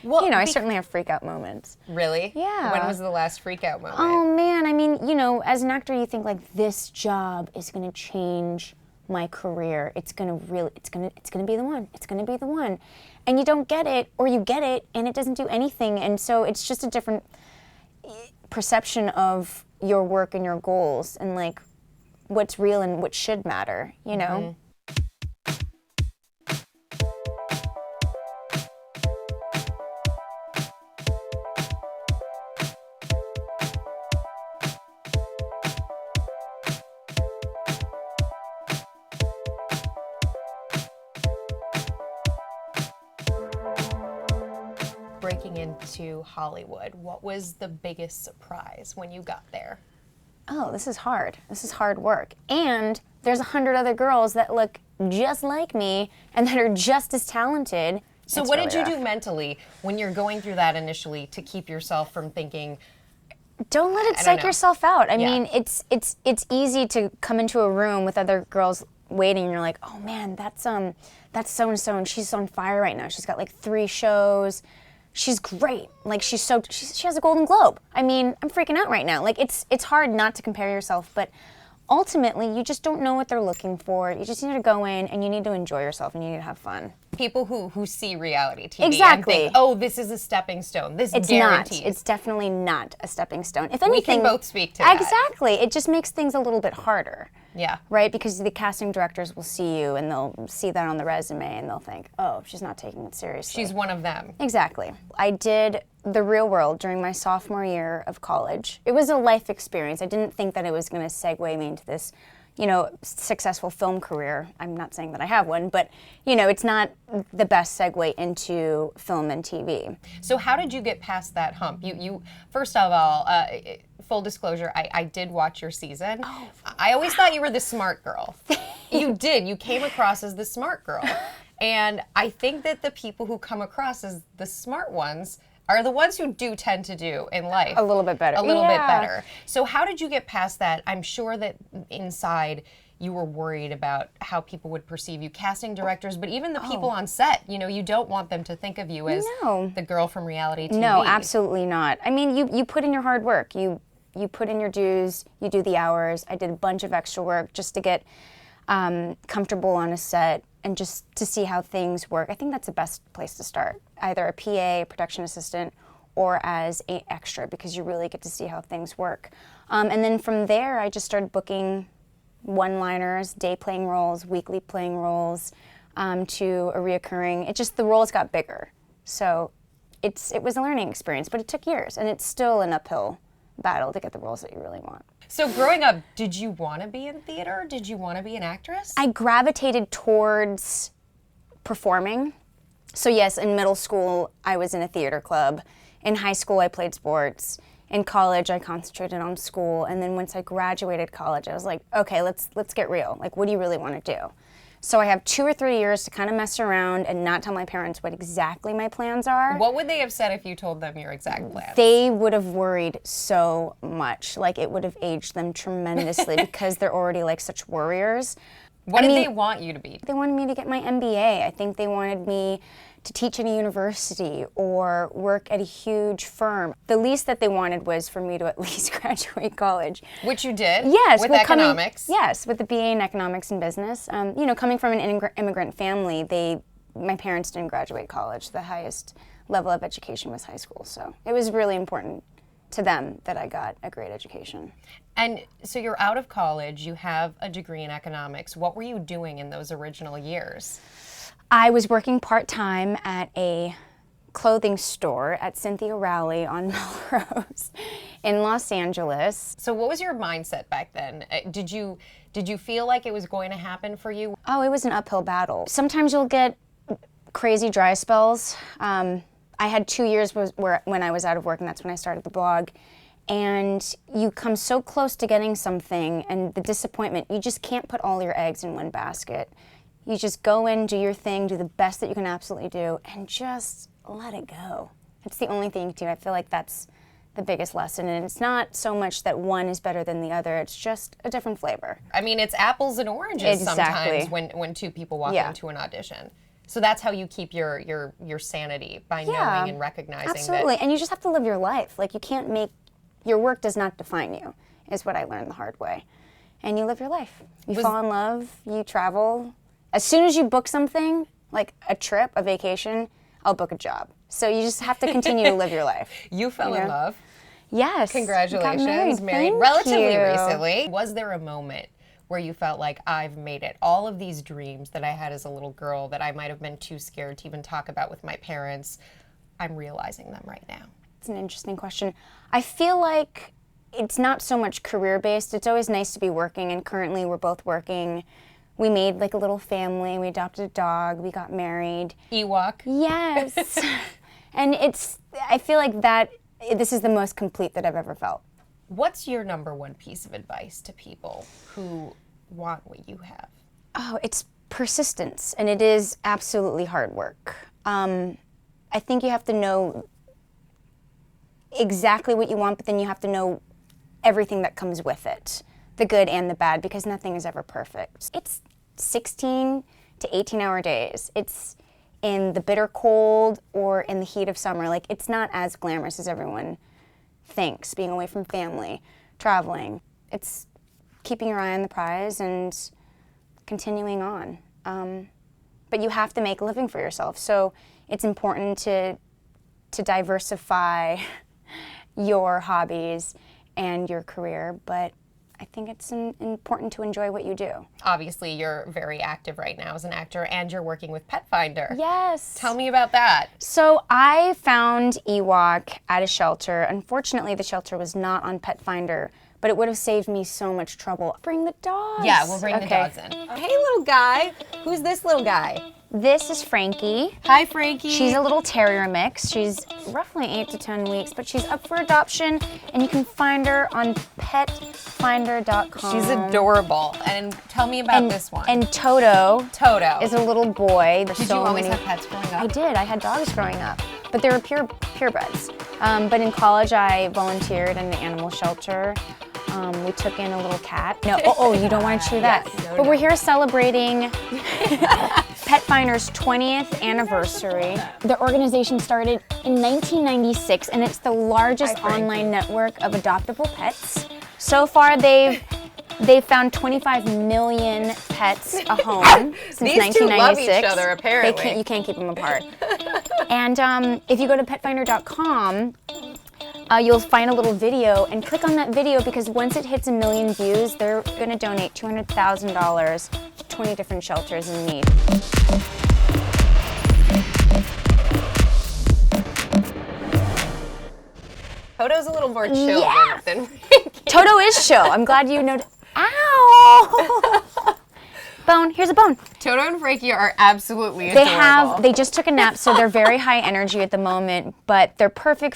Well, I certainly have freak out moments. Really? Yeah. When was the last freak out moment? Oh man, I mean, as an actor, you think like this job is going to change my career. It's going to be the one. It's going to be the one. And you don't get it, or you get it and it doesn't do anything. And so it's just a different perception of your work and your goals and like what's real and what should matter, Mm-hmm. Breaking into Hollywood, what was the biggest surprise when you got there? Oh, this is hard. This is hard work. And there's 100 other girls that look just like me and that are just as talented. So what did you do mentally when you're going through that initially to keep yourself from thinking, don't let it psych yourself out. I Yeah. mean, it's easy to come into a room with other girls waiting and you're like, oh man, that's so-and-so and she's on fire right now. She's got like 3 shows. She's great. Like she has a Golden Globe. I mean, I'm freaking out right now. Like it's hard not to compare yourself, but ultimately you just don't know what they're looking for. You just need to go in and you need to enjoy yourself and you need to have fun. People who see reality TV Exactly. and think, oh, this is a stepping stone. This It's guarantees. not. It's definitely not a stepping stone. If We anything, can both speak to that. Exactly. It just makes things a little bit harder. Yeah. Right? Because the casting directors will see you and they'll see that on the resume and they'll think, oh, she's not taking it seriously. She's one of them. Exactly. I did The Real World during my sophomore year of college. It was a life experience. I didn't think that it was going to segue me into this, successful film career. I'm not saying that I have one, but, it's not the best segue into film and TV. So how did you get past that hump? You first of all, full disclosure, I did watch your season. Oh, I always thought you were the smart girl. You did. You came across as the smart girl. And I think that the people who come across as the smart ones are the ones who do tend to do in life. A little bit better. A little bit better. So how did you get past that? I'm sure that inside you were worried about how people would perceive you, casting directors, but even the people on set. You don't want them to think of you as the girl from reality TV. No, absolutely not. I mean, you put in your hard work. You put in your dues. You do the hours. I did a bunch of extra work just to get comfortable on a set and just to see how things work. I think that's the best place to start. Either a PA, production assistant, or as an extra, because you really get to see how things work. And then from there, I just started booking one-liners, day playing roles, weekly playing roles, to a reoccurring. The roles got bigger. So it was a learning experience, but it took years, and it's still an uphill battle to get the roles that you really want. So growing up, did you want to be in theater? Did you want to be an actress? I gravitated towards performing. So yes, in middle school, I was in a theater club. In high school, I played sports. In college, I concentrated on school. And then once I graduated college, I was like, okay, let's get real. Like, what do you really want to do? So I have 2 or 3 years to kind of mess around and not tell my parents what exactly my plans are. What would they have said if you told them your exact plans? They would have worried so much. Like, it would have aged them tremendously because they're already like such warriors. What did they want you to be? They wanted me to get my MBA. I think they wanted me to teach at a university or work at a huge firm. The least that they wanted was for me to at least graduate college. Which you did? Yes. With economics? Yes, with the BA in economics and business. Coming from an immigrant family, my parents didn't graduate college. The highest level of education was high school. So it was really important to them that I got a great education. And so you're out of college, you have a degree in economics. What were you doing in those original years? I was working part-time at a clothing store at Cynthia Rowley on Melrose in Los Angeles. So what was your mindset back then? Did you feel like it was going to happen for you? Oh, it was an uphill battle. Sometimes you'll get crazy dry spells. I had 2 years when I was out of work, and that's when I started the blog. And you come so close to getting something, and the disappointment, you just can't put all your eggs in one basket. You just go in, do your thing, do the best that you can absolutely do, and just let it go. It's the only thing you can do. I feel like that's the biggest lesson. And it's not so much that one is better than the other, it's just a different flavor. I mean, it's apples and oranges Exactly. sometimes when 2 people walk into an audition. So that's how you keep your sanity, by knowing and recognizing absolutely. that. And you just have to live your life. Like, you can't make, your work does not define you, is what I learned the hard way. And you live your life. You fall in love, you travel. As soon as you book something, like a trip, a vacation, I'll book a job. So you just have to continue to live your life. You fell in love. Yes. Congratulations. Got married. Thank relatively you. recently. Was there a moment where you felt like, I've made it? All of these dreams that I had as a little girl that I might have been too scared to even talk about with my parents, I'm realizing them right now. It's an interesting question. I feel like it's not so much career-based. It's always nice to be working, and currently we're both working. We made like a little family. We adopted a dog. We got married. Ewok. Yes. And I feel like this is the most complete that I've ever felt. What's your number one piece of advice to people who want what you have? Oh, it's persistence, and it is absolutely hard work. I think you have to know exactly what you want, but then you have to know everything that comes with it, the good and the bad, because nothing is ever perfect. It's 16 to 18-hour days. It's in the bitter cold or in the heat of summer. Like, it's not as glamorous as everyone thinks, being away from family, traveling. It's keeping your eye on the prize and continuing on. But you have to make a living for yourself. So it's important to diversify your hobbies and your career, but I think it's important to enjoy what you do. Obviously, you're very active right now as an actor, and you're working with Pet Finder. Yes. Tell me about that. So I found Ewok at a shelter. Unfortunately, the shelter was not on Pet Finder, but it would have saved me so much trouble. Bring the dogs. Yeah, we'll bring the dogs in. Hey, little guy. Who's this little guy? This is Frankie. Hi, Frankie. She's a little terrier mix. She's roughly 8 to 10 weeks, but she's up for adoption, and you can find her on petfinder.com. She's adorable. And tell me about this one. And Toto is a little boy. Did you always have pets growing up? I did. I had dogs growing up, but they were purebreds. But in college, I volunteered in an animal shelter. We took in a little cat. No, you don't want to chew that. Yes, no, but no. we're here celebrating Pet Finder's 20th anniversary. The organization started in 1996, and it's the largest online network of adoptable pets. So far, they've found 25 million pets a home since These 1996. two love each other, apparently. You can't keep them apart. And if you go to petfinder.com, you'll find a little video, and click on that video, because once it hits 1 million views, they're going to donate $200,000 to 20 different shelters in need. Toto's a little more chill Yes. than Frankie. Toto is chill. I'm glad you know. Ow! Bone. Here's a bone. Toto and Frankie are absolutely adorable. They just took a nap, so they're very high energy at the moment, but they're perfect